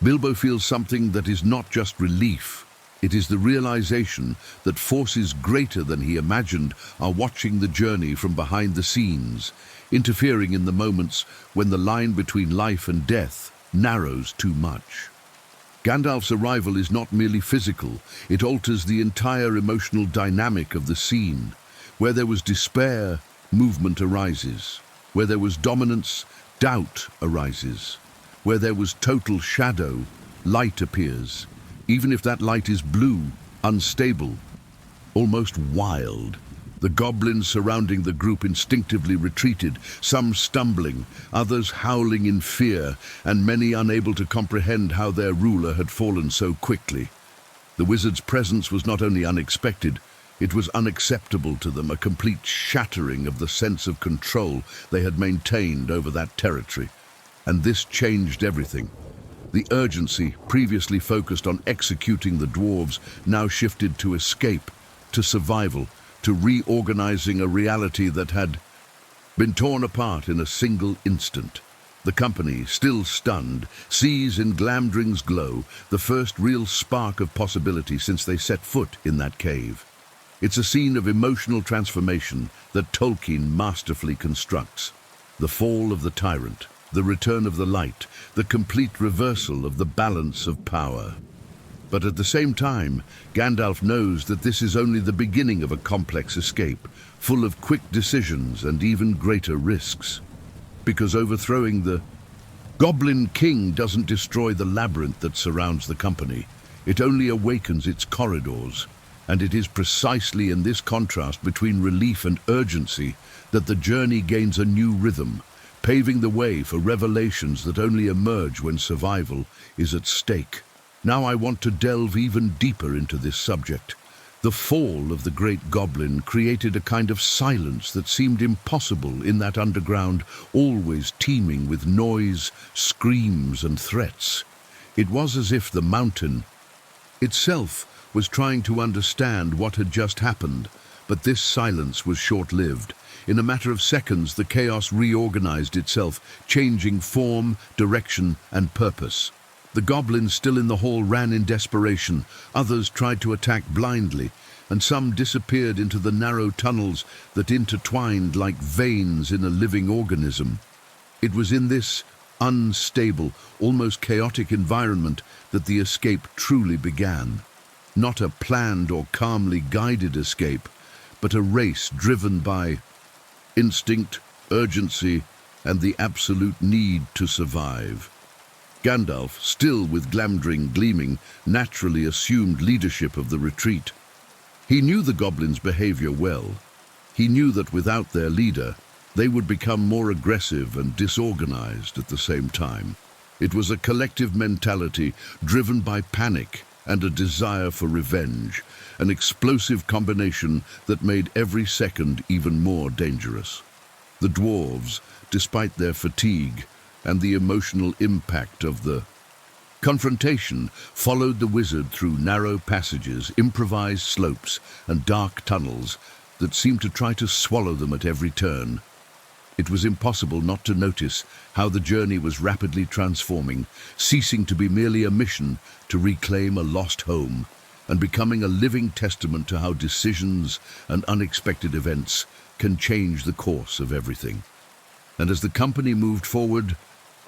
Bilbo feels something that is not just relief. It is the realization that forces greater than he imagined are watching the journey from behind the scenes, interfering in the moments when the line between life and death narrows too much. Gandalf's arrival is not merely physical, it alters the entire emotional dynamic of the scene. Where there was despair, movement arises. Where there was dominance, doubt arises. Where there was total shadow, light appears. even if that light is blue, unstable, almost wild. The goblins surrounding the group instinctively retreated, some stumbling, others howling in fear, and many unable to comprehend how their ruler had fallen so quickly. The wizard's presence was not only unexpected, it was unacceptable to them, a complete shattering of the sense of control they had maintained over that territory. And this changed everything. The urgency, previously focused on executing the dwarves, now shifted to escape, to survival, to reorganizing a reality that had been torn apart in a single instant. The company, still stunned, sees in Glamdring's glow the first real spark of possibility since they set foot in that cave. It's a scene of emotional transformation that Tolkien masterfully constructs. The fall of the tyrant, the return of the light, the complete reversal of the balance of power. But at the same time, Gandalf knows that this is only the beginning of a complex escape, full of quick decisions and even greater risks. Because overthrowing the Goblin King doesn't destroy the labyrinth that surrounds the company. It only awakens its corridors. And it is precisely in this contrast between relief and urgency that the journey gains a new rhythm, paving the way for revelations that only emerge when survival is at stake. Now I want to delve even deeper into this subject. The fall of the Great Goblin created a kind of silence that seemed impossible in that underground, always teeming with noise, screams, and threats. It was as if the mountain itself was trying to understand what had just happened, but this silence was short-lived. In a matter of seconds, the chaos reorganized itself, changing form, direction, and purpose. The goblins still in the hall ran in desperation, others tried to attack blindly, and some disappeared into the narrow tunnels that intertwined like veins in a living organism. It was in this unstable, almost chaotic environment that the escape truly began. Not a planned or calmly guided escape, but a race driven by instinct, urgency, and the absolute need to survive. Gandalf, still with Glamdring gleaming, naturally assumed leadership of the retreat. He knew the goblins' behavior well. He knew that without their leader, they would become more aggressive and disorganized at the same time. It was a collective mentality driven by panic and a desire for revenge, an explosive combination that made every second even more dangerous. The dwarves, despite their fatigue and the emotional impact of the confrontation, followed the wizard through narrow passages, improvised slopes, and dark tunnels that seemed to try to swallow them at every turn. It was impossible not to notice how the journey was rapidly transforming, ceasing to be merely a mission to reclaim a lost home, and becoming a living testament to how decisions and unexpected events can change the course of everything. And as the company moved forward,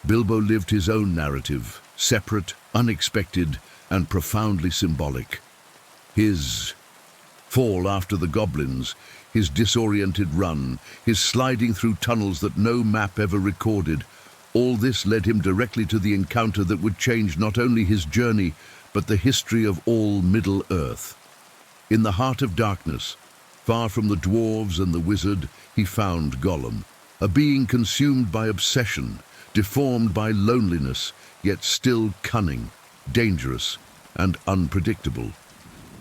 Bilbo lived his own narrative, separate, unexpected, and profoundly symbolic. His fall after the goblins, his disoriented run, his sliding through tunnels that no map ever recorded, all this led him directly to the encounter that would change not only his journey, but the history of all Middle-earth. In the heart of darkness, far from the dwarves and the wizard, he found Gollum, a being consumed by obsession, deformed by loneliness, yet still cunning, dangerous, and unpredictable.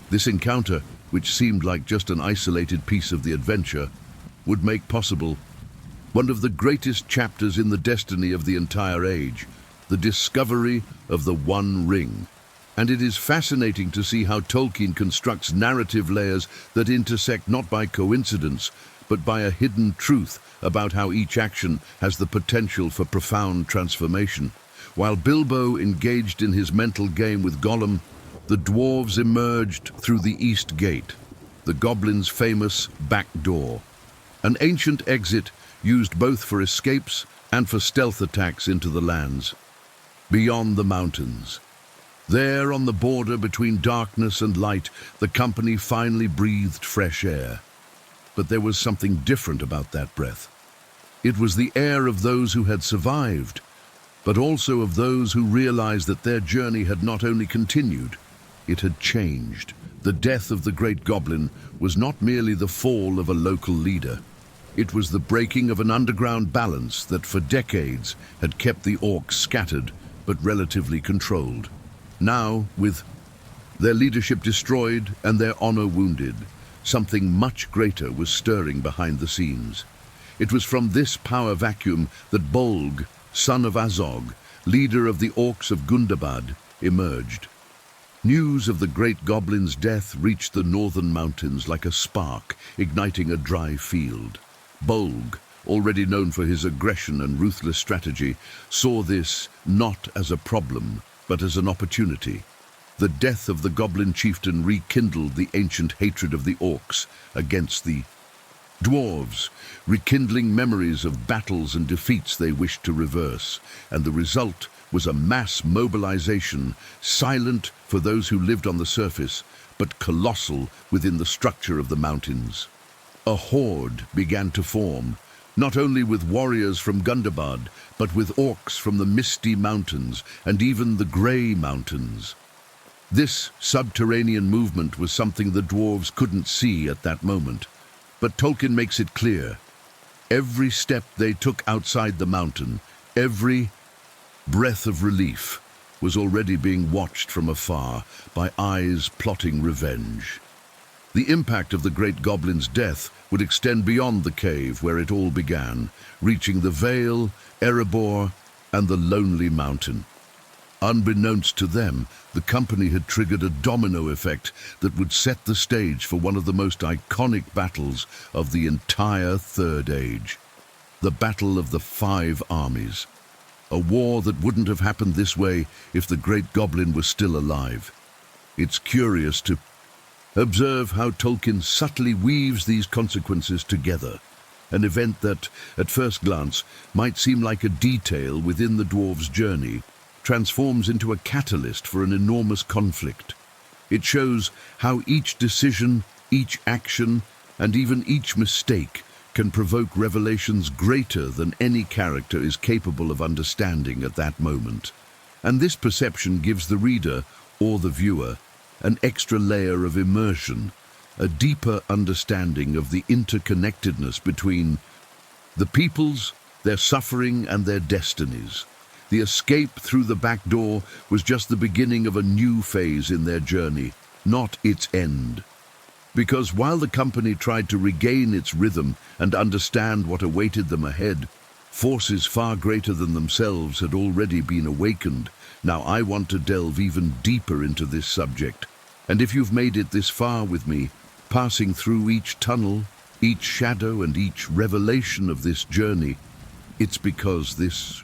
This encounter, which seemed like just an isolated piece of the adventure, would make possible one of the greatest chapters in the destiny of the entire age, the discovery of the One Ring. And it is fascinating to see how Tolkien constructs narrative layers that intersect not by coincidence, but by a hidden truth about how each action has the potential for profound transformation. While Bilbo engaged in his mental game with Gollum, the dwarves emerged through the East Gate, the goblins' famous back door, an ancient exit used both for escapes and for stealth attacks into the lands beyond the mountains. There, on the border between darkness and light, the company finally breathed fresh air. But there was something different about that breath. It was the air of those who had survived, but also of those who realized that their journey had not only continued, it had changed. The death of the Great Goblin was not merely the fall of a local leader. It was the breaking of an underground balance that for decades had kept the orcs scattered but relatively controlled. Now, with their leadership destroyed and their honor wounded, something much greater was stirring behind the scenes. It was from this power vacuum that Bolg, son of Azog, leader of the orcs of Gundabad, emerged. News of the Great Goblin's death reached the northern mountains like a spark, igniting a dry field. Bolg, already known for his aggression and ruthless strategy, saw this not as a problem, but as an opportunity. The death of the Goblin chieftain rekindled the ancient hatred of the orcs against the dwarves, rekindling memories of battles and defeats they wished to reverse, and the result was a mass mobilization, silent for those who lived on the surface, but colossal within the structure of the mountains. A horde began to form, not only with warriors from Gundabad, but with orcs from the Misty Mountains and even the Grey Mountains. This subterranean movement was something the dwarves couldn't see at that moment, but Tolkien makes it clear. Every step they took outside the mountain, every breath of relief, was already being watched from afar by eyes plotting revenge. The impact of the Great Goblin's death would extend beyond the cave where it all began, reaching the Vale, Erebor, and the Lonely Mountain. Unbeknownst to them, the company had triggered a domino effect that would set the stage for one of the most iconic battles of the entire Third Age. The Battle of the Five Armies. A war that wouldn't have happened this way if the Great Goblin was still alive. It's curious to observe how Tolkien subtly weaves these consequences together. An event that, at first glance, might seem like a detail within the dwarves' journey, transforms into a catalyst for an enormous conflict. It shows how each decision, each action, and even each mistake can provoke revelations greater than any character is capable of understanding at that moment. And this perception gives the reader, or the viewer, an extra layer of immersion, a deeper understanding of the interconnectedness between the peoples, their suffering, and their destinies. The escape through the back door was just the beginning of a new phase in their journey, not its end. Because while the company tried to regain its rhythm and understand what awaited them ahead, forces far greater than themselves had already been awakened. Now I want to delve even deeper into this subject. And if you've made it this far with me, passing through each tunnel, each shadow, and each revelation of this journey, it's because this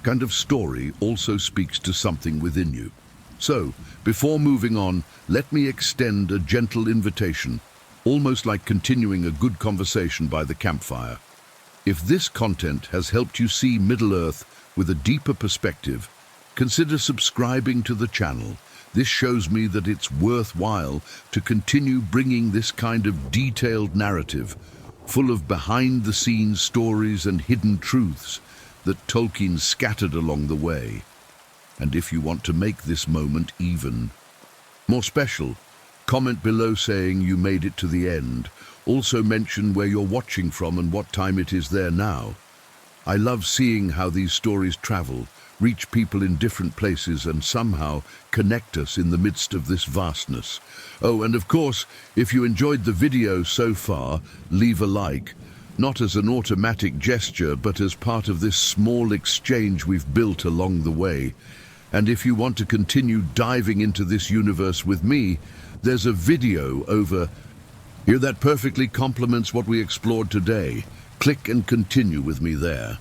kind of story also speaks to something within you. So, before moving on, let me extend a gentle invitation, almost like continuing a good conversation by the campfire. If this content has helped you see Middle-earth with a deeper perspective, consider subscribing to the channel. This shows me that it's worthwhile to continue bringing this kind of detailed narrative, full of behind-the-scenes stories and hidden truths that Tolkien scattered along the way. And if you want to make this moment even more special, comment below saying you made it to the end. Also mention where you're watching from and what time it is there now. I love seeing how these stories travel, reach people in different places, and somehow connect us in the midst of this vastness. Oh, and of course, if you enjoyed the video so far, leave a like. Not as an automatic gesture, but as part of this small exchange we've built along the way. And if you want to continue diving into this universe with me, there's a video over here that perfectly complements what we explored today. Click and continue with me there.